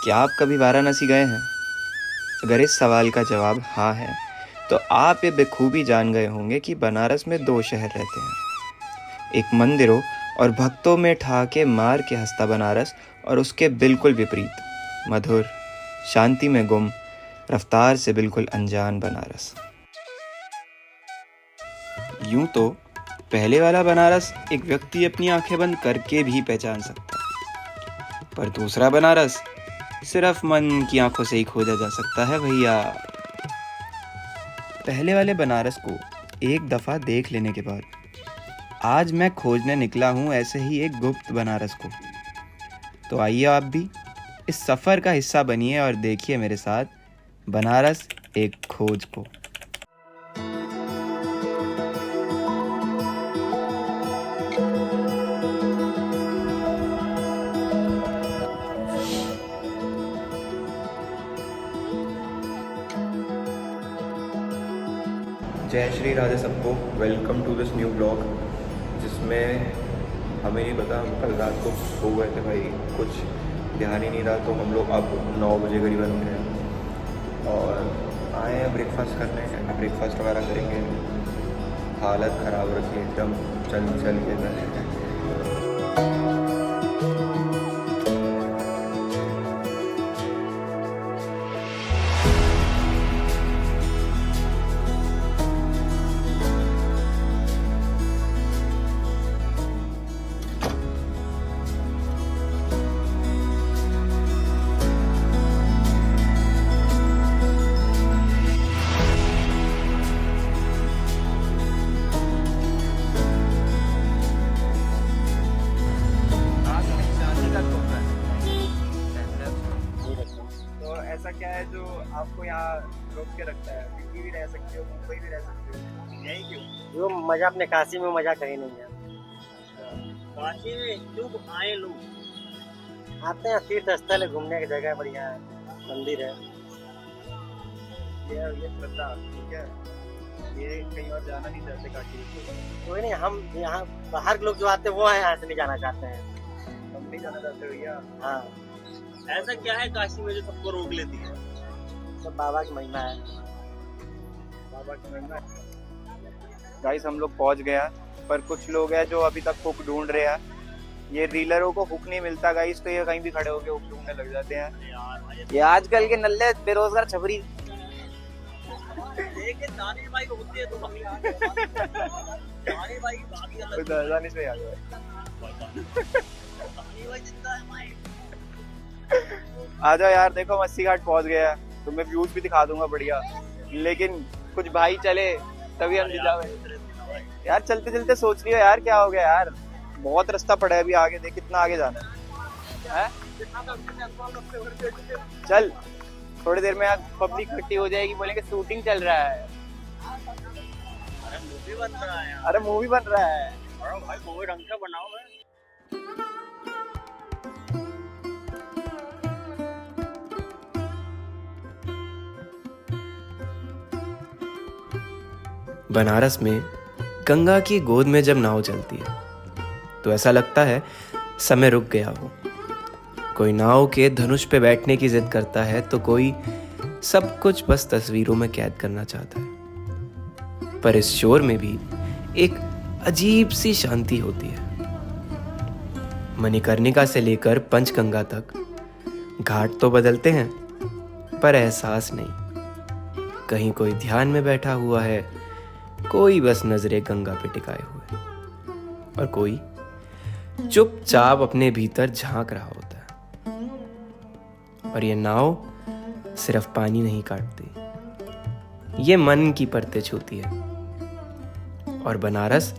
क्या आप कभी वाराणसी गए हैं? अगर इस सवाल का जवाब हाँ है, तो आप ये बखूबी जान गए होंगे कि बनारस में दो शहर रहते हैं। एक मंदिरों और भक्तों में ठहाके मार के हंसता बनारस, और उसके बिल्कुल विपरीत मधुर, शांति में गुम, रफ्तार से बिल्कुल अनजान बनारस। यूं तो पहले वाला बनारस एक व्यक्ति अपनी आंखें बंद करके भी पहचान सकता है, पर दूसरा बनारस सिर्फ मन की आंखों से ही खोजा जा सकता है भैया। पहले वाले बनारस को एक दफ़ा देख लेने के बाद आज मैं खोजने निकला हूँ ऐसे ही एक गुप्त बनारस को। तो आइए आप भी इस सफ़र का हिस्सा बनिए और देखिए मेरे साथ बनारस एक खोज को। जय श्री राधे सबको, welcome to this new blog, जिसमें हमें नहीं पता, हम कल रात को सो गए थे भाई, कुछ ध्यान ही नहीं रहा। तो हम लोग अब 9 बजे करीबन उठे हैं और आए हैं ब्रेकफास्ट करने। ब्रेकफास्ट वगैरह करेंगे। हालत ख़राब रखी है एकदम, चल चल के मैंने। तो ऐसा क्या है जो आपको यहाँ रोक के रखता है? दिल्ली भी रह सकते हो, मुंबई भी रह सकते हो, यही क्यों? जो मजा अपने काशी में मजा कहीं नहीं है। काशी में क्यों आए लोग? आते हैं, तीर्थ स्थल है, घूमने की जगह बढ़िया है, मंदिर है। ये श्रद्धा ठीक है, ये कहीं और जाना नहीं चाहते काशी। कोई नहीं, हम यहाँ बाहर के लोग जो आते हैं वो यहाँ से नहीं जाना चाहते हैं। हम नहीं जाना चाहते भैया। हाँ, ऐसा क्या है काशी में जो सबको रोक लेती है? सब बाबा की महिमा है। बाबा की महिमा। गाइस हम लोग पहुंच गया, पर कुछ लोग हैं जो अभी तक हुक ढूंढ रहे हैं। ये रीलरों को हुक नहीं मिलता गाइस, तो ये कहीं भी खड़े होके हुक ढूंढने लग जाते हैं। ये आजकल के नल्ले बेरोजगार छपरी। लेकिन दानिश भाई होती है तो दानिश भाई बाकी अलग। दानिश भाई आ गए। दानिश भाई जिंदा है भाई। आ जाओ यार, देखो हम 80 घाट पहुंच गए हैं। तुम्हें व्यूज भी दिखा दूंगा बढ़िया, लेकिन कुछ भाई चले तभी हम जाओगे यार। चलते चलते सोच रही हो यार क्या हो गया यार, बहुत रास्ता पड़ा है अभी आगे, देख कितना आगे जाना है? चल थोड़ी देर में पब्लिक इकट्ठी हो जाएगी, बोलेंगे शूटिंग चल रहा है। अरे मूवी बन रहा है। अरे मूवी बन रहा है। अरे भाई मूवी ढंग से बनाओ है। बनारस में गंगा की गोद में जब नाव चलती है तो ऐसा लगता है समय रुक गया हो। कोई नाव के धनुष पे बैठने की जिद करता है, तो कोई सब कुछ बस तस्वीरों में कैद करना चाहता है। पर इस शोर में भी एक अजीब सी शांति होती है। मणिकर्णिका से लेकर पंचगंगा तक घाट तो बदलते हैं, पर एहसास नहीं। कहीं कोई ध्यान में बैठा हुआ है, कोई बस नजरें गंगा पे टिकाए हुए, और कोई चुपचाप अपने भीतर झांक रहा होता है। और ये नाव सिर्फ पानी नहीं काटती, ये मन की परतें छूती है। और बनारस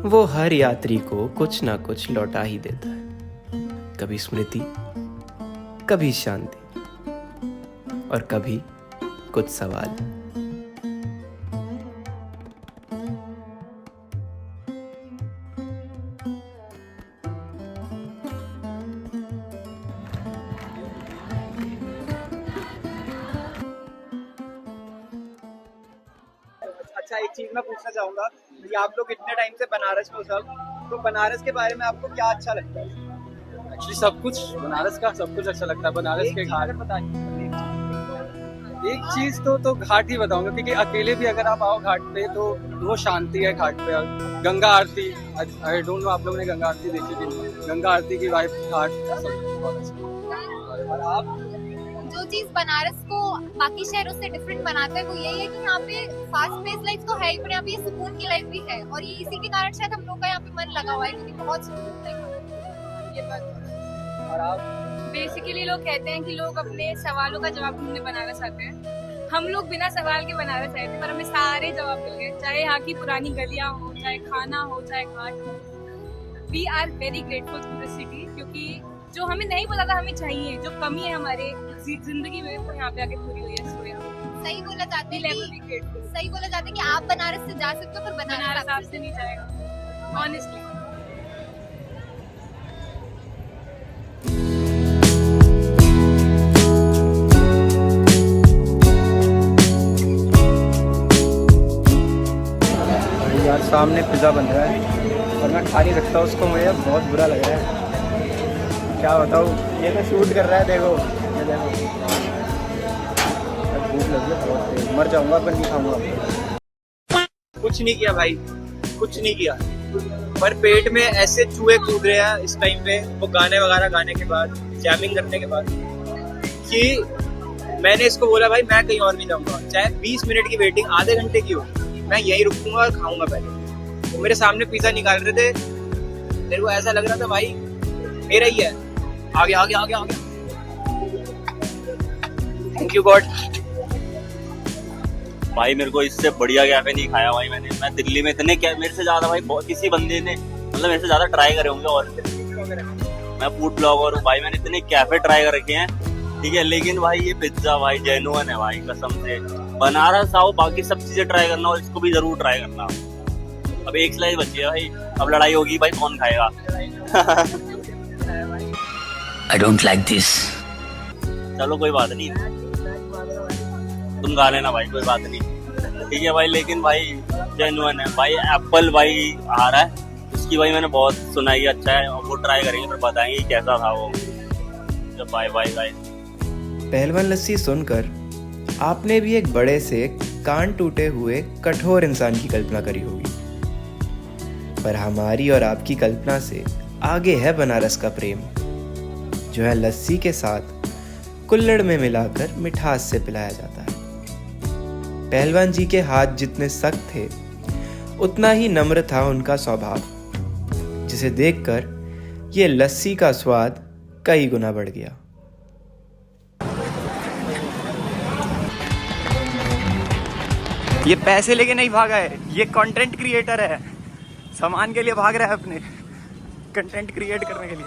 वो हर यात्री को कुछ ना कुछ लौटा ही देता है। कभी स्मृति, कभी शांति, और कभी कुछ सवाल। अच्छा, एक चीज मैं पूछना चाहूंगा कि आप लोग इतने टाइम से बनारस में हो सब, तो बनारस के बारे में आपको क्या अच्छा लगता है? एक्चुअली जी सब कुछ बनारस का सब कुछ अच्छा लगता है। बनारस के घाट, एक चीज तो घाट ही बताऊंगा, क्योंकि अकेले भी अगर आप आओ घाट पे तो वो शांति है घाट पे। गंगा आरती, आई डोंट नो आप लोगों ने गंगा आरती देखी कि नहीं? गंगा आरती की वाइब घाट बहुत अच्छा। और आप जो चीज बनारस को बाकी शहरों से डिफरेंट बनाता है वो यही है कि यहाँ पे फास्ट पेस लाइफ तो है ही, पर यहाँ पे ये सुकून की लाइफ भी है, और ये इसी के कारण शायद हम लोग का यहाँ पे मन लगा हुआ है, क्योंकि बहुत सुकून है ये बात। और आप बेसिकली लोग कहते हैं कि लोग अपने सवालों का जवाब ढूंढने बनारस आते हैं। हम लोग बिना सवाल के बनारस आए थे, पर हमें सारे जवाब मिल गए, चाहे यहाँ की पुरानी गलियां हो, चाहे खाना हो, चाहे घाट हो। We are very grateful to this city, क्योंकि जो हमें नहीं पता था हमें चाहिए, जो कमी है हमारे जिंदगी में, वो यहाँ पे आके पूरी हुई है। सही बोला जाता है कि सही बोला जाता है कि आप बनारस से जा सकते हो, पर बनारस आपसे नहीं जाएगा, ऑनेस्टली। यार सामने पिज़्ज़ा बन रहा है और मैं खा नहीं सकता उसको, मुझे बहुत बुरा लग रहा है। क्या बताऊँ, ये तो शूट कर रहा है, देखो ये देखो। भूख लगी है बहुत तेज, मर जाऊंगा पर नहीं खाऊंगा। कुछ नहीं किया भाई, कुछ नहीं किया, पर पेट में ऐसे चूहे कूद रहे हैं इस टाइम पे, वो गाने वगैरह गाने के बाद, जैमिंग करने के बाद, कि मैंने इसको बोला भाई मैं कहीं और नहीं जाऊंगा, चाहे 20 मिनट की वेटिंग आधे घंटे की हो, मैं यहीं रुकूंगा और खाऊंगा पहले। वो मेरे सामने पिज़्ज़ा निकाल रहे थे, मेरे को ऐसा लग रहा था भाई मेरा ही है, आ गया आ गया आ गया आ गया। Thank you God. भाई मेरे को इससे बढ़िया कैफे नहीं खाया भाई मैंने। मैं दिल्ली में इतने क्या, मेरे से ज्यादा भाई किसी बंदे ने मतलब मेरे से ज्यादा ट्राई करे होंगे, और मैं फूड ब्लॉगर हूँ भाई, मैंने इतने कैफे ट्राई कर रखे हैं, ठीक है, लेकिन भाई ये पिज्जा भाई जेन्युइन है भाई, कसम से। बनारस आओ, बाकी सब चीजें ट्राई करना, और इसको भी जरूर ट्राई करना। अब एक स्लाइस बची है भाई, अब लड़ाई होगी भाई कौन खाएगा। I don't like this. चलो कोई बात नहीं, तुम गा लेना भाई, कोई बात नहीं, ठीक है भाई। लेकिन भाई जेन्युइन है भाई। एप्पल भाई आ रहा है, उसकी भाई मैंने बहुत सुना है अच्छा है, वो ट्राई करेंगे फिर बताएंगे कैसा था वो। Bye bye bye. Pahalwan Lassi सुनकर आपने भी एक बड़े से कान टूटे हुए कठोर इंसान की कल्पना करी होगी, पर हमारी और आपकी कल्पना से आगे है बनारस का प्रेम, जो है लस्सी के साथ कुल्हड़ में मिलाकर मिठास से पिलाया जाता है। पहलवान जी के हाथ जितने सख्त थे, उतना ही नम्र था उनका स्वभाव, जिसे देखकर ये लस्सी का स्वाद कई गुना बढ़ गया। ये पैसे लेके नहीं भागा है, ये कंटेंट क्रिएटर है, सामान के लिए भाग रहा है, अपने कंटेंट क्रिएट करने के लिए।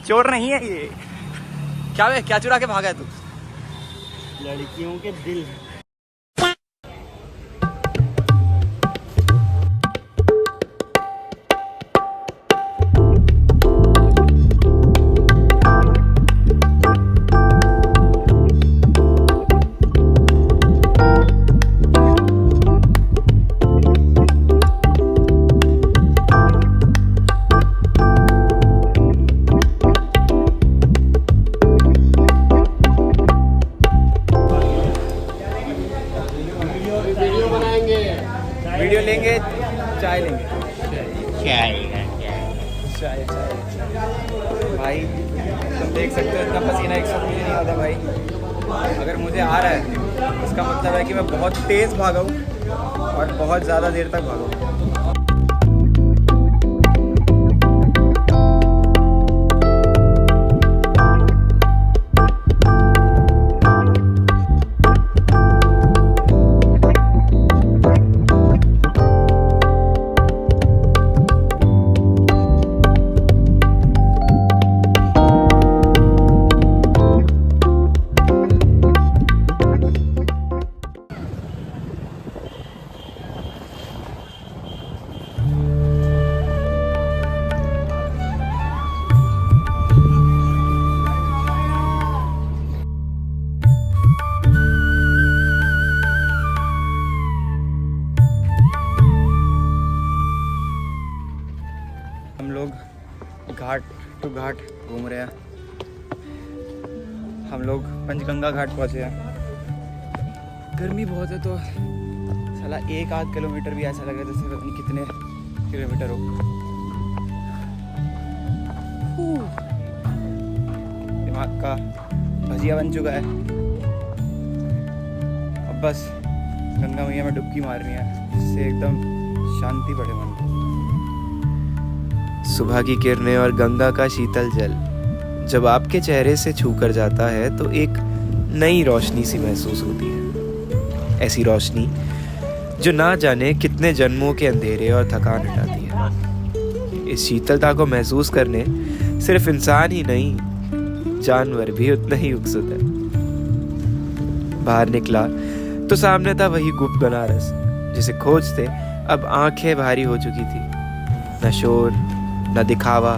चोर नहीं है ये। क्या चुरा के भागा है तू? लड़कियों के दिल। वीडियो लेंगे, चाय लेंगे। चाय भाई तुम देख सकते हो, इतना पसीना एक साथ मुझे नहीं आता भाई। अगर मुझे आ रहा है इसका मतलब है कि मैं बहुत तेज़ भागा हूँ और बहुत ज़्यादा देर तक भागा हूँ। लोग घाट टू घाट घूम रहे हैं। हम लोग पंचगंगा घाट पहुँचे हैं। गर्मी बहुत है तो साला 1-8 किलोमीटर भी ऐसा लग रहा है जैसे पता नहीं कितने किलोमीटर हो। दिमाग का भजिया बन चुका है। अब बस गंगा मैया में डुबकी मारनी है जिससे एकदम शांति बढ़े मन को। सुबह की किरणें और गंगा का शीतल जल जब आपके चेहरे से छू कर जाता है तो एक नई रोशनी सी महसूस होती है। ऐसी रोशनी जो ना जाने कितने जन्मों के अंधेरे और थकान हटाती है। इस शीतलता को महसूस करने सिर्फ इंसान ही नहीं, जानवर भी उतना ही उत्सुक है। बाहर निकला तो सामने था वही गुप्त बनारस जिसे खोजते अब आंखें भारी हो चुकी थी। न शोर, न दिखावा,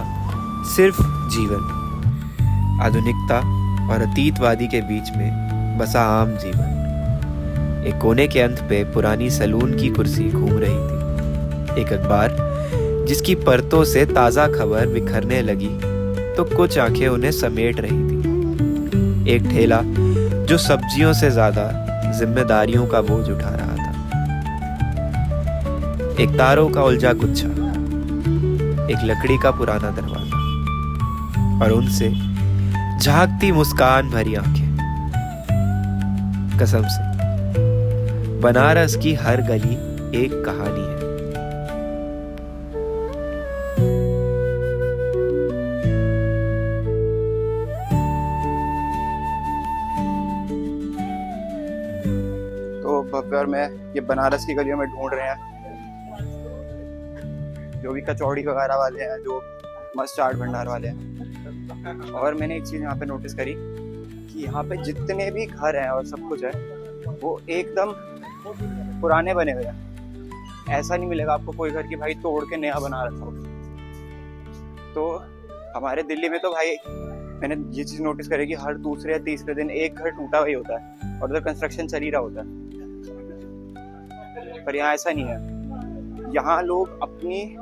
सिर्फ जीवन। आधुनिकता और अतीतवादी के बीच में बसा आम जीवन। एक कोने के अंत पे पुरानी सैलून की कुर्सी घूम रही थी। एक अखबार जिसकी परतों से ताज़ा खबर बिखरने लगी तो कुछ आंखें उन्हें समेट रही थी। एक ठेला जो सब्जियों से ज़्यादा जिम्मेदारियों का बोझ उठा रहा था। एक तारों का उलझा गुच्छा, एक लकड़ी का पुराना दरवाजा और उनसे झांकती मुस्कान भरी आंखें। कसम से बनारस की हर गली एक कहानी है। तो भव्य और मैं ये बनारस की गलियों में ढूंढ रहे हैं जो भी कचौड़ी वगैरह वाले हैं, जो मस्त चाट भंडार वाले हैं। और मैंने एक चीज़ यहाँ पे नोटिस करी कि यहाँ पे जितने भी घर हैं और सब कुछ है वो एकदम पुराने बने हुए हैं। ऐसा नहीं मिलेगा आपको कोई घर की भाई तोड़ के नया बना रखा हो। तो हमारे दिल्ली में तो भाई मैंने ये चीज़ नोटिस करी कि हर दूसरे या तीसरे दिन एक घर टूटा हुआ ही होता है और उधर कंस्ट्रक्शन चल ही रहा होता है। पर यहाँ ऐसा नहीं है। यहाँ लोग अपनी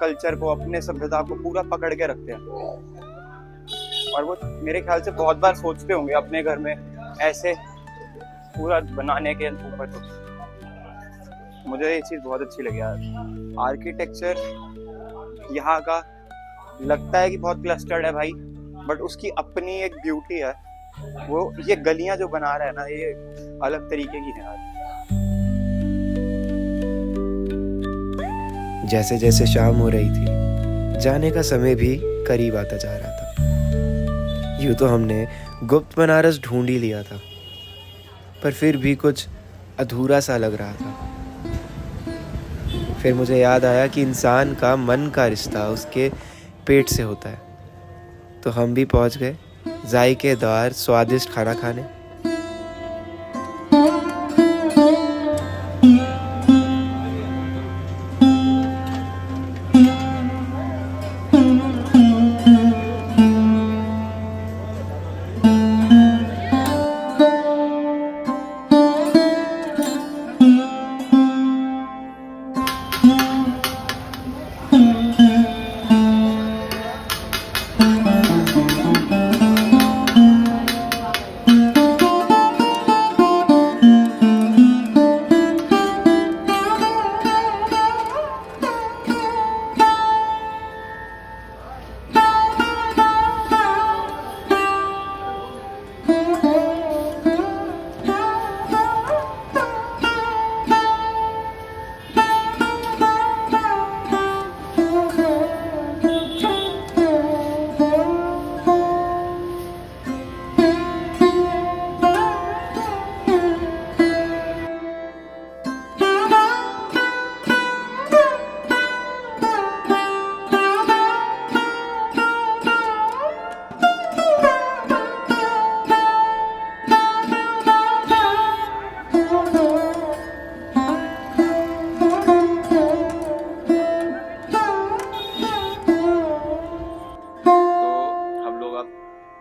कल्चर को, अपने सभ्यता को पूरा पकड़ के रखते हैं और वो मेरे ख्याल से बहुत बार सोचते होंगे अपने घर में ऐसे पूरा बनाने के ऊपर। तो मुझे ये चीज़ बहुत अच्छी लगी यार। आर्किटेक्चर यहाँ का लगता है कि बहुत क्लस्टर्ड है भाई, बट उसकी अपनी एक ब्यूटी है। वो ये गलियां जो बना रहा है ना, ये अलग तरीके की है यार। जैसे जैसे शाम हो रही थी जाने का समय भी करीब आता जा रहा था। यूं तो हमने गुप्त बनारस ढूंढ ही लिया था, पर फिर भी कुछ अधूरा सा लग रहा था। फिर मुझे याद आया कि इंसान का मन का रिश्ता उसके पेट से होता है। तो हम भी पहुंच गए जायकेदार स्वादिष्ट खाना खाने।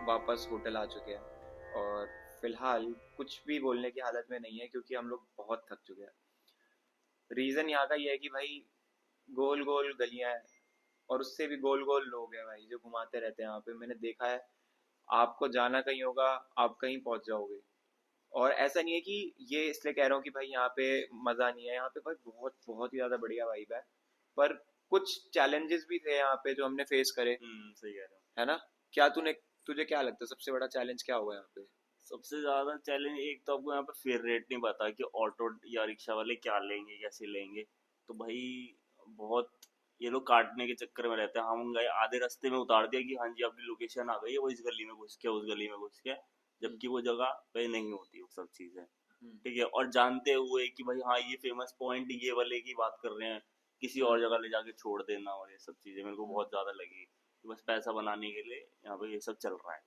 वापस होटल आ चुके हैं और फिलहाल कुछ भी बोलने की हालत में नहीं है क्योंकि हम लोग बहुत थक चुके हैं। रीज़न यहाँ का ये है कि भाई गोल गोल गलियाँ हैं, और उससे भी गोल गोल लोग हैं भाई जो घुमाते रहते हैं यहाँ पे, मैंने देखा है। आपको जाना कहीं होगा, आप कहीं पहुंच जाओगे। और ऐसा नहीं है कि ये इसलिए कह रहा हूँ कि भाई यहाँ पे मजा नहीं है, यहाँ पे भाई बहुत बहुत ही ज्यादा बढ़िया वाइब है। पर कुछ चैलेंजेस भी थे यहाँ पे जो हमने फेस करे, सही कह रहे हो। है ना? क्या तुझे क्या लगता है सबसे बड़ा चैलेंज क्या हुआ यहाँ पे? सबसे ज्यादा चैलेंज एक तो आपको यहाँ पे फेयर रेट नहीं पता कि ऑटो या रिक्शा वाले क्या लेंगे कैसे लेंगे। तो भाई बहुत ये लोग काटने के चक्कर में रहते हैं। हम गए आधे रास्ते में उतार दिया कि हाँ जी आपकी लोकेशन आ गई है, वो इस गली में घुस के उस गली में घुस के, जबकि वो जगह पे नहीं होती वो सब चीजें। ठीक है, और जानते हुए कि भाई हाँ ये फेमस पॉइंट ये वाले की बात कर रहे हैं, किसी और जगह ले जाके छोड़ देना, और ये सब चीजें मेरे को बहुत ज्यादा लगी कि बस पैसा बनाने के लिए यहाँ पे ये सब चल रहा है।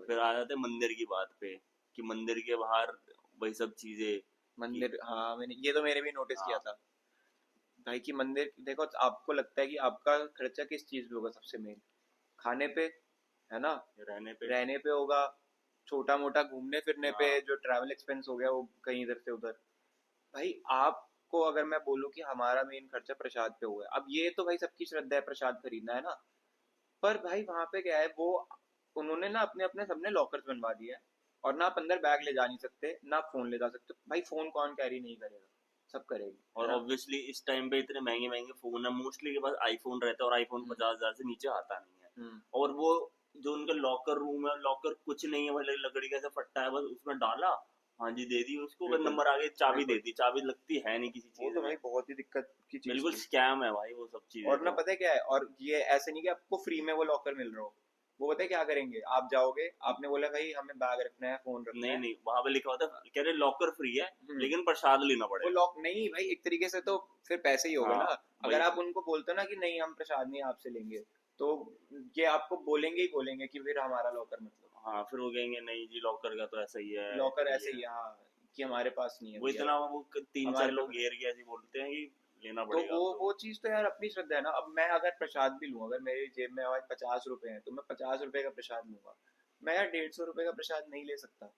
फिर आ जाते हैं मंदिर की बात पे कि मंदिर के बाहर वही सब चीजें। मंदिर, हाँ मैंने ये तो मेरे भी नोटिस किया था भाई कि मंदिर देखो, आपको लगता है कि आपका खर्चा किस चीज पे होगा? सबसे मेन खाने पे, है ना? रहने पे होगा, छोटा मोटा घूमने फिरने पे जो ट्रैवल एक्सपेंस हो गया वो कहीं इधर से उधर। भाई आपको अगर मैं बोलूँ कि हमारा मेन खर्चा प्रसाद पे हुआ है, अब ये तो भाई सबकी श्रद्धा है प्रसाद खरीदना, है ना? पर भाई वहां पे क्या है, वो उन्होंने ना अपने अपने सबने लॉकर्स बनवा दिए हैं, और ना आप अंदर बैग ले जा नहीं सकते, ना फोन ले जा सकते। भाई फोन कौन कैरी नहीं करेगा, सब करेगी। और ऑब्वियसली इस टाइम पे इतने महंगे महंगे फोन है, मोस्टली के पास आईफोन रहता है, और आईफोन 50,000 से नीचे आता नहीं है। और वो जो उनका लॉकर रूम है, लॉकर कुछ नहीं है, भाई लकड़ी का फट्टा है, बस उसमें डाला, हाँ जी दे दी उसको, बस नंबर आगे चाबी दे दी, चाबी लगती है नहीं किसी चीज तो भाई बहुत ही दिक्कत की चीज, बिल्कुल स्कैम है भाई वो सब चीज। और ना पता है क्या है, और ये ऐसे नहीं कि आपको फ्री में वो लॉकर मिल रहा हो, वो पता है क्या करेंगे, आप जाओगे, आपने बोला भाई हमें बैग रखना है, फोन रखना है, नहीं वहां पे लिखा होता है कह रहे लॉकर फ्री है, लेकिन प्रसाद लेना वो पड़ेगा। लॉक नहीं भाई, एक तरीके से तो फिर पैसे ही हो गए हाँ, ना। अगर आप उनको बोलते हो ना कि नहीं हम प्रसाद नहीं आपसे लेंगे, तो ये आपको बोलेंगे ही बोलेंगे कि फिर हमारा लॉकर मतलब, हाँ फिर वो कहेंगे नहीं जी लॉकर का तो ऐसा ही है, लॉकर ऐसे ही है, हाँ कि हमारे पास नहीं है। वो इतना वो 3-4 हमारे लोग घेर के ऐसे बोलते हैं कि लेना तो पड़ेगा। वो चीज तो यार अपनी श्रद्धा है ना। अब मैं अगर प्रसाद भी लूँ, अगर मेरी जेब में आज 50 रुपए हैं तो मैं 50 रुपए का प्रसाद लूंगा, मैं यार 150 रुपए का प्रसाद नहीं ले सकता।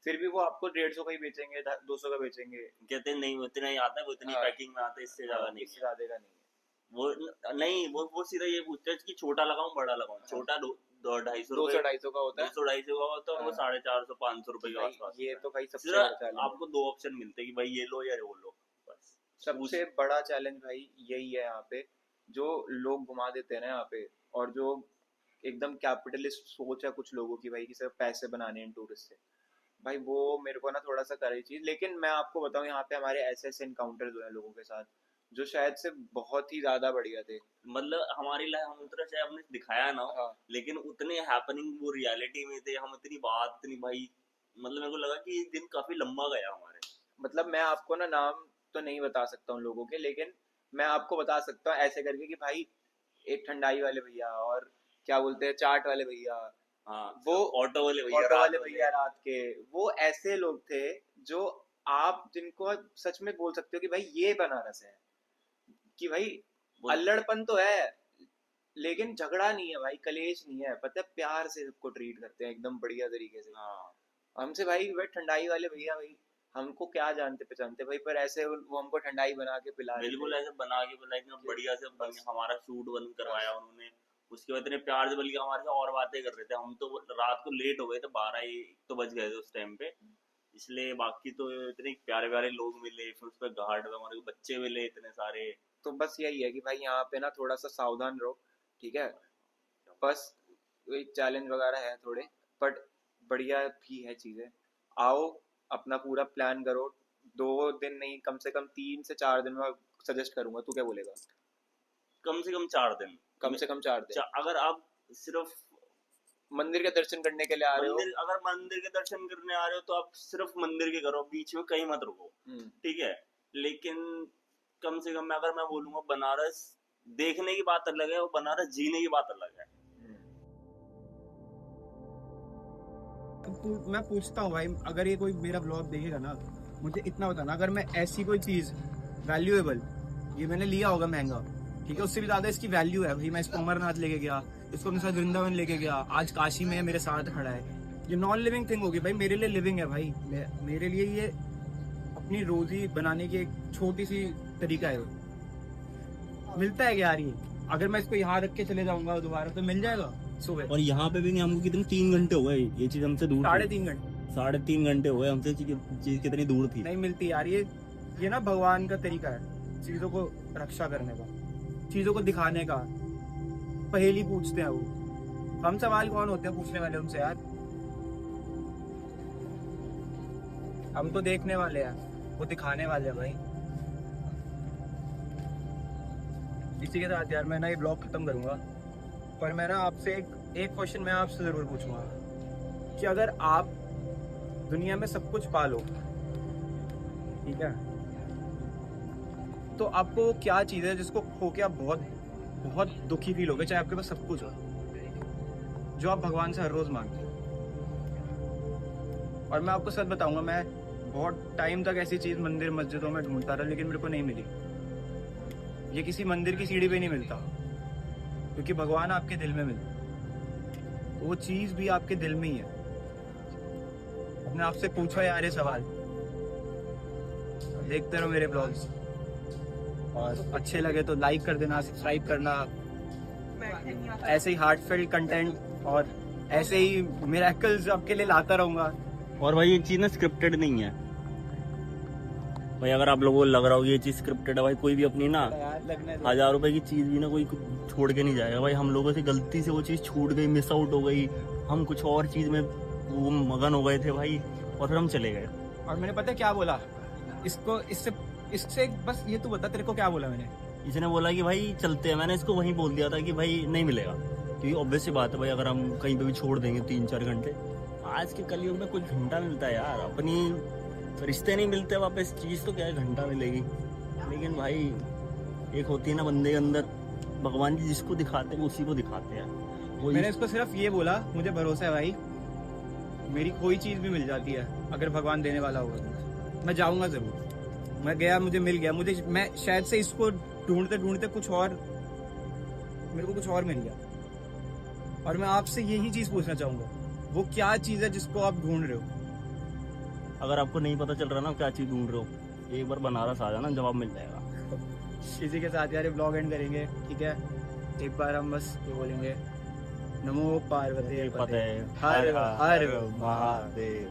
फिर भी वो आपको 150 का ही बेचेंगे, 200 का बेचेंगे, कहते हैं नहीं उतना ही आता है, वो इतनी पैकिंग में आता है, इससे ज्यादा नहीं, इससे ज्यादा का नहीं है। वो नहीं वो सीधा ये पूछते हैं कि छोटा लगाऊं बड़ा लगाऊं। छोटा 200-250 200-250 का होता है, 200-250 का होता है, और वो 450-500 रुपए के आसपास। ये तो भाई सबसे सिर्फ बड़ा चैलेंज, आपको 2 ऑप्शन मिलते हैं कि भाई ये लो या वो लो, बस। सबसे बड़ा चैलेंज भाई यही है यहाँ पे, जो लोग घुमा देते हैं ना यहाँ पे, और जो एकदम कैपिटलिस्ट सोच है कुछ लोगों की भाई कि सिर्फ पैसे बनाने हैं टूरिस्ट से, भाई वो मेरे को ना थोड़ा सा करे चीज। लेकिन मैं आपको बताऊं यहाँ पे हमारे ऐसे इनकाउंटर्स हुए हैं लोगों के साथ जो शायद से बहुत ही ज्यादा बढ़िया थे। मतलब हमारी लाइफ हम उतना चाहे हमने दिखाया ना, लेकिन उतने हैपनिंग वो रियलिटी में थे, हम इतनी बात इतनी भाई, मतलब मेरे को लगा कि ये दिन काफी लंबा गया हमारे। मतलब मैं आपको ना नाम तो नहीं बता सकता हूँ लोगों के, लेकिन मैं आपको बता सकता हूँ ऐसे करके कि भाई एक ठंडाई वाले भैया, और क्या बोलते हैं चाट वाले भैया, हाँ वो ऑटो वाले भैया रात के, वो ऐसे लोग थे जो आप जिनको सच में बोल सकते हो कि भाई ये बनारस है, कि भाई अल्लड़पन तो है लेकिन झगड़ा नहीं है भाई, कलेश नहीं है, पता है प्यार से सबको ट्रीट करते हैं एकदम बढ़िया तरीके से। हमसे भाई वे ठंडाई वाले भैया भाई हमको क्या जानते पहचानते भाई, पर ऐसे वो हमको ठंडाई बना के पिला, बिल्कुल ऐसे बना के पिला, बढ़िया से हमारा शूट बंद करवाया उन्होंने, उसके बाद इतने प्यार से, बल्कि हमारे साथ और बातें कर रहे थे। हम तो रात को लेट हो गए थे, 12-1 तो बज गए थे उस टाइम पे, इसलिए बाकी तो इतने प्यारे प्यारे लोग मिले, फिर उस पर घाट पे हमारे बच्चे मिले इतने सारे। तो बस यही है कि भाई यहाँ पे ना थोड़ा सा सावधान रहो, ठीक है? बस एक चैलेंज वगैरह है थोड़े, बट बढ़िया भी है चीजें। आओ अपना पूरा प्लान करो, 2 दिन नहीं कम से कम 3 से 4 दिन में सजेस्ट करूंगा, तू क्या बोलेगा? कम से कम 4 दिन, कम से कम 4 दिन। अगर आप सिर्फ मंदिर के दर्शन करने के लिए आ रहे हो, अगर मंदिर के दर्शन करने आ रहे हो तो आप सिर्फ मंदिर के करो, बीच में कहीं मत रुको, ठीक है? लेकिन कम से कम अगर मैं बोलूंगा बनारस देखने की बात अलग है और बनारस जीने की बात अलग है। मैं पूछता हूँ भाई, अगर ये कोई मेरा ब्लॉग देखेगा ना, मुझे इतना बताना, अगर मैं ऐसी कोई चीज वैल्यूएबल, ये मैंने लिया होगा महंगा, ठीक है, उससे भी ज्यादा इसकी वैल्यू है भाई, मैं इसको अमरनाथ लेके गया, इसको अपने साथ वृंदावन लेके गया, आज काशी में मेरे साथ खड़ा है, ये नॉन लिविंग थिंग होगी भाई, मेरे लिए लिविंग है भाई, मेरे लिए ये अपनी रोजी बनाने की एक छोटी सी तरीका है। मिलता है क्या यार ये? अगर मैं इसको यहाँ रख के चले जाऊंगा दोबारा तो मिल जाएगा सुबह। और यहाँ पे भी नहीं, हमको कितने 3 घंटे हो गए, ये चीज हमसे दूर 3.5 घंटे 3.5 घंटे हो गए हमसे, चीज कितनी दूर थी। नहीं मिलती यार। ये ना भगवान का तरीका है चीजों को रक्षा करने का, चीजों को दिखाने का। पहेली पूछते हैं वो, हम सवाल कौन होते हैं पूछने वाले उनसे यार? हम तो देखने वाले हैं, वो दिखाने वाले हैं भाई। इसी के साथ यार मैं ना ये ब्लॉग खत्म करूंगा, पर मैं ना आपसे एक क्वेश्चन मैं आपसे जरूर पूछूंगा कि अगर आप दुनिया में सब कुछ पालो, ठीक है, तो आपको वो क्या चीज़ है जिसको खो के आप बहुत बहुत दुखी फील होगे, चाहे आपके पास सब कुछ हो, जो आप भगवान से हर रोज मांगते हो? और मैं आपको सच बताऊंगा, मैं बहुत टाइम तक ऐसी चीज़ मंदिर मस्जिदों में ढूंढता रहा, लेकिन मेरे को नहीं मिली। ये किसी मंदिर की सीढ़ी पे नहीं मिलता, क्योंकि भगवान आपके दिल में मिलता, वो चीज़ भी आपके दिल में ही है। अपने आपसे पूछो यार ये सवाल। देखते रहो मेरे ब्लॉग्स, और अच्छे लगे तो लाइक कर देना, सब्सक्राइब करना। ऐसे ही हार्टफेल्ट कंटेंट और ऐसे ही मिरेकल्स आपके लिए लाता रहूंगा। और भाई ये चीज ना स्क्रिप्टेड नहीं है भाई, अगर आप लोगों को लग रहा हो ये चीज स्क्रिप्टेड है भाई, कोई भी अपनी ना 1000 रुपए की चीज भी ना कोई छोड़ के नहीं जाएगा भाई। हम लोगों से गलती से वो चीज छूट गई, मिस आउट हो गई, हम कुछ और चीज में वो मगन हो गए थे भाई, और फिर हम चले गए। और मैंने पता क्या बोला इसको, इससे बस ये तू बता, तेरे को क्या बोला मैंने? इसने बोला कि भाई चलते हैं, मैंने इसको वहीं बोल दिया था कि भाई नहीं मिलेगा, क्योंकि ऑब्वियस सी बात है भाई, अगर हम कहीं पे भी छोड़ देंगे 3-4 घंटे, आज के कलयुग में कुछ घंटा मिलता है यार, अपनी रिश्ते नहीं मिलते वापस, चीज तो क्या है घंटा मिलेगी। लेकिन भाई एक होती है ना बंदे के अंदर, भगवान जी जिसको दिखाते हैं उसी को दिखाते हैं। मैंने इसको सिर्फ ये बोला, मुझे भरोसा है भाई, मेरी कोई चीज भी मिल जाती है अगर भगवान देने वाला होगा तो मैं जाऊंगा जरूर। मैं गया, मुझे मिल गया, मैं शायद से इसको ढूंढते ढूंढते मेरे को कुछ और मिल गया। और मैं आपसे यही चीज पूछना चाहूंगा, वो क्या चीज है जिसको आप ढूंढ रहे हो? अगर आपको नहीं पता चल रहा ना क्या चीज ढूंढ रहे हो, एक बार बनारस आ जाना, जवाब मिल जाएगा। इसी के साथ यार ब्लॉग एंड करेंगे, ठीक है? एक बार हम बस ये बोलेंगे, नमो पार्वती पते हर हर महादेव।